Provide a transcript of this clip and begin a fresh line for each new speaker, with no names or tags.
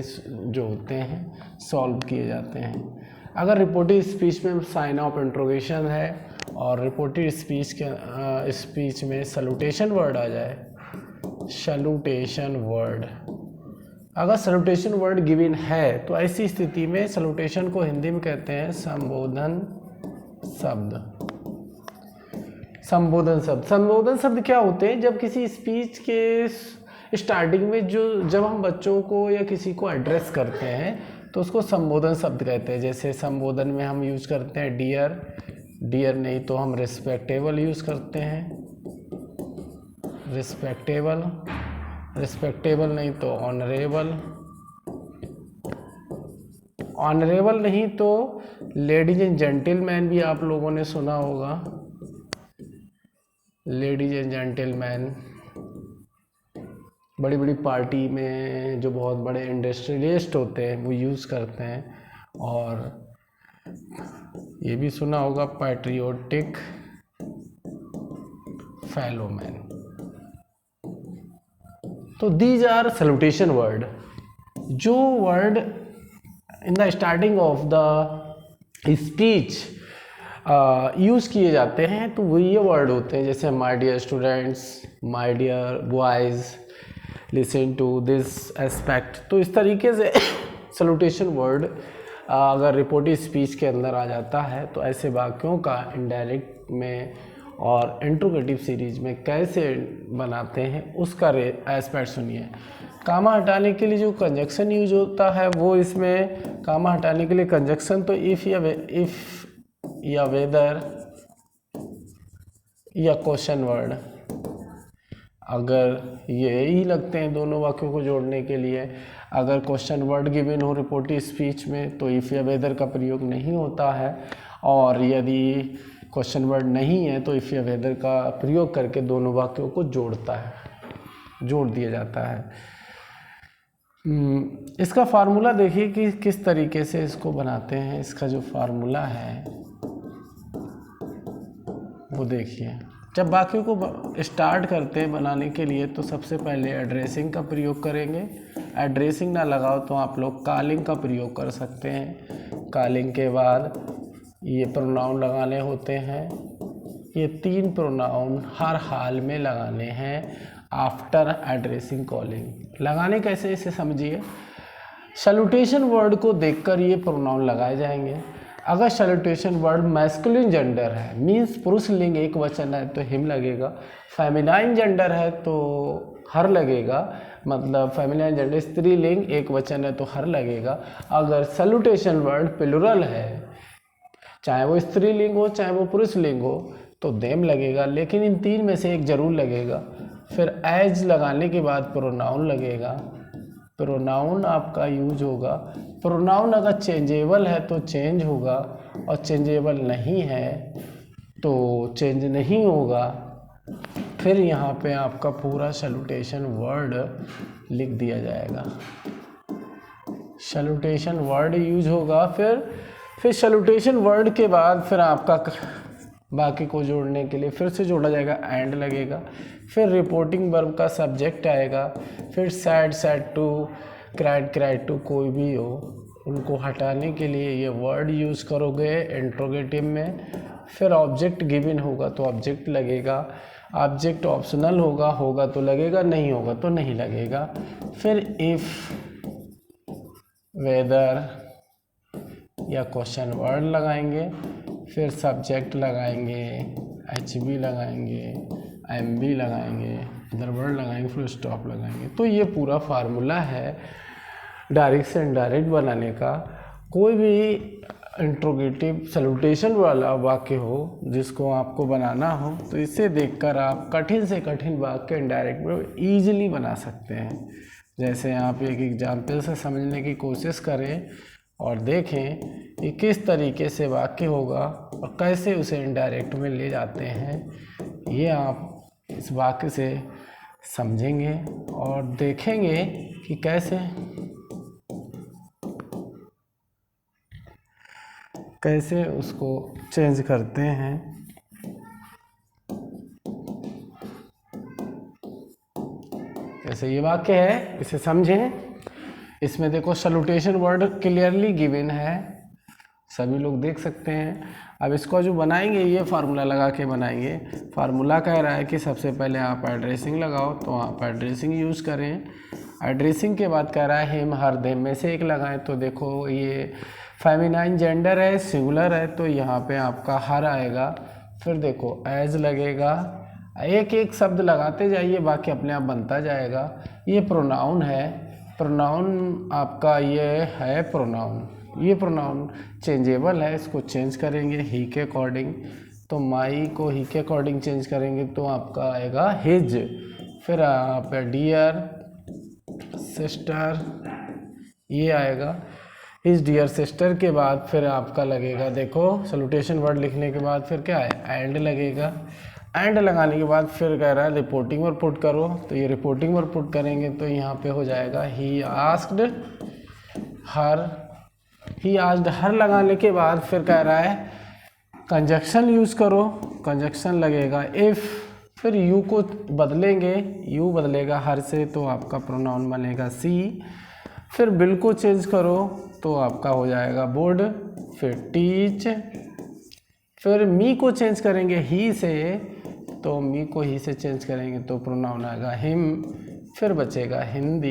जो होते हैं सॉल्व किए जाते हैं। अगर रिपोर्टेड स्पीच में साइन ऑफ इंट्रोगेशन है और रिपोर्टेड स्पीच में सैल्यूटेशन वर्ड आ जाए, सैल्यूटेशन वर्ड, अगर सैल्यूटेशन वर्ड गिवन है तो ऐसी स्थिति में सैल्यूटेशन को हिंदी में कहते हैं संबोधन शब्द। संबोधन शब्द क्या होते हैं? जब किसी स्पीच के स्टार्टिंग में जब हम बच्चों को या किसी को एड्रेस करते हैं तो उसको संबोधन शब्द कहते हैं। जैसे संबोधन में हम यूज करते हैं डियर नहीं तो हम रिस्पेक्टेबल यूज करते हैं, रिस्पेक्टेबल नहीं तो ऑनरेबल नहीं तो लेडीज एंड जेंटलमैन भी आप लोगों ने सुना होगा, लेडीज एंड जेंटलमैन। बड़ी बड़ी पार्टी में जो बहुत बड़े इंडस्ट्रियलिस्ट होते हैं वो यूज़ करते हैं। और ये भी सुना होगा पैट्रियोटिक फेलोमैन। तो दीज आर सैल्यूटेशन वर्ड। जो word in the starting of the speech use किए जाते हैं तो वो ये वर्ड होते हैं, जैसे my dear students, my dear boys, listen to this aspect. तो इस तरीके से सैल्यूटेशन वर्ड अगर रिपोर्टेड स्पीच के अंदर आ जाता है तो ऐसे वाक्यों का इनडायरेक्ट में और इंट्रोगेटिव सीरीज में कैसे बनाते हैं उसका एस्पेक्ट सुनिए। कामा हटाने के लिए जो कंजक्शन यूज होता है वो इसमें, कामा हटाने के लिए कंजक्शन तो इफ़ या वेदर या क्वेश्चन वर्ड, अगर ये ही लगते हैं दोनों वाक्यों को जोड़ने के लिए। अगर क्वेश्चन वर्ड गिवन हो रिपोर्टेड स्पीच में तो इफ़ या वेदर का प्रयोग नहीं होता है, और यदि क्वेश्चन वर्ड नहीं है तो इफ़ या वेदर का प्रयोग करके दोनों वाक्यों को जोड़ दिया जाता है। इसका फार्मूला देखिए कि किस तरीके से इसको बनाते हैं। इसका जो फार्मूला है वो देखिए। जब वाक्यों को स्टार्ट करते हैं बनाने के लिए तो सबसे पहले एड्रेसिंग का प्रयोग करेंगे। एड्रेसिंग ना लगाओ तो आप लोग कॉलिंग का प्रयोग कर सकते हैं। कॉलिंग के बाद ये प्रोनाउन लगाने होते हैं। ये 3 प्रोनाउन हर हाल में लगाने हैं आफ्टर एड्रेसिंग कॉलिंग। लगाने कैसे इसे समझिए। सैल्यूटेशन वर्ड को देखकर ये प्रोनाउन लगाए जाएंगे। अगर सैल्यूटेशन वर्ड मैस्कुलिन जेंडर है, मीन्स पुरुष लिंग एक वचन है तो हिम लगेगा। फेमिनाइन जेंडर है तो हर लगेगा, मतलब फेमिनाइन जेंडर स्त्रीलिंग एक वचन है तो हर लगेगा। अगर सैल्यूटेशन वर्ड प्लुरल है, चाहे वो स्त्रीलिंग हो चाहे वो पुरुष लिंग हो, तो देम लगेगा, लेकिन इन 3 में से एक जरूर लगेगा। फिर एज लगाने के बाद प्रोनाउन लगेगा। प्रोनाउन आपका यूज होगा। प्रोनाउन अगर चेंजेबल है तो चेंज होगा, और चेंजेबल नहीं है तो चेंज नहीं होगा। फिर यहाँ पे आपका पूरा सैल्यूटेशन वर्ड लिख दिया जाएगा। सैल्यूटेशन वर्ड यूज होगा। फिर सैल्यूटेशन वर्ड के बाद फिर आपका बाकी को जोड़ने के लिए फिर से जोड़ा जाएगा, एंड लगेगा। फिर रिपोर्टिंग वर्ब का सब्जेक्ट आएगा। फिर सैड टू, क्राइड टू, कोई भी हो उनको हटाने के लिए ये वर्ड यूज़ करोगे इंट्रोगेटिव में। फिर ऑब्जेक्ट गिवन होगा तो ऑब्जेक्ट लगेगा। ऑब्जेक्ट ऑप्शनल होगा तो लगेगा, नहीं होगा तो नहीं लगेगा। फिर इफ़, वेदर या क्वेश्चन वर्ड लगाएंगे। फिर सब्जेक्ट लगाएंगे, HB लगाएंगे, MB लगाएंगे, इधर वर्ड लगाएंगे, फिर स्टॉप लगाएंगे। तो ये पूरा फार्मूला है डायरेक्ट से इनडायरेक्ट बनाने का। कोई भी इंट्रोगेटिव सैल्यूटेशन वाला वाक्य हो जिसको आपको बनाना हो तो इसे देखकर आप कठिन से कठिन वाक्य इनडायरेक्ट में ईजिली बना सकते हैं। जैसे आप एक एग्जाम्पल से समझने की कोशिश करें और देखें कि किस तरीके से वाक्य होगा और कैसे उसे इनडायरेक्ट में ले जाते हैं। ये आप इस वाक्य से समझेंगे और देखेंगे कि कैसे उसको चेंज करते हैं। जैसे ये वाक्य है, इसे समझें। इसमें देखो सैल्यूटेशन वर्ड क्लियरली गिवन है, सभी लोग देख सकते हैं। अब इसको जो बनाएंगे ये फार्मूला लगा के बनाएंगे। फार्मूला कह रहा है कि सबसे पहले आप एड्रेसिंग लगाओ, तो आप एड्रेसिंग यूज़ करें। एड्रेसिंग के बाद कह रहा है हिम हर देम में से एक लगाएं, तो देखो ये फेमिनाइन जेंडर है, सिंगुलर है, तो यहाँ पे आपका हर आएगा। फिर देखो एज लगेगा, एक एक शब्द लगाते जाइए, बाकी अपने आप बनता जाएगा। ये प्रोनाउन है, प्रोनाउन आपका ये है प्रोनाउन, ये प्रोनाउन चेंजेबल है, इसको चेंज करेंगे ही के अकॉर्डिंग। तो माई को ही के अकॉर्डिंग चेंज करेंगे तो आपका आएगा हिज। फिर आप डियर सिस्टर ये आएगा हिज डियर सिस्टर के बाद फिर आपका लगेगा, देखो सैल्यूटेशन वर्ड लिखने के बाद फिर क्या है एंड लगेगा। एंड लगाने के बाद फिर कह रहा है रिपोर्टिंग वर्ब पुट करो, तो ये रिपोर्टिंग वर्ब पुट करेंगे तो यहाँ पे हो जाएगा he asked her. He asked her लगाने के बाद फिर कह रहा है कंजक्शन यूज़ करो, कंजक्शन लगेगा इफ़। फिर यू को बदलेंगे, यू बदलेगा हर से तो आपका प्रोनाउन बनेगा सी। फिर बिल को चेंज करो तो आपका हो जाएगा वुड। फिर टीच, फिर मी को चेंज करेंगे ही से, तो मी को ही से चेंज करेंगे तो प्रोनाउन आएगा हिम। फिर बचेगा हिंदी।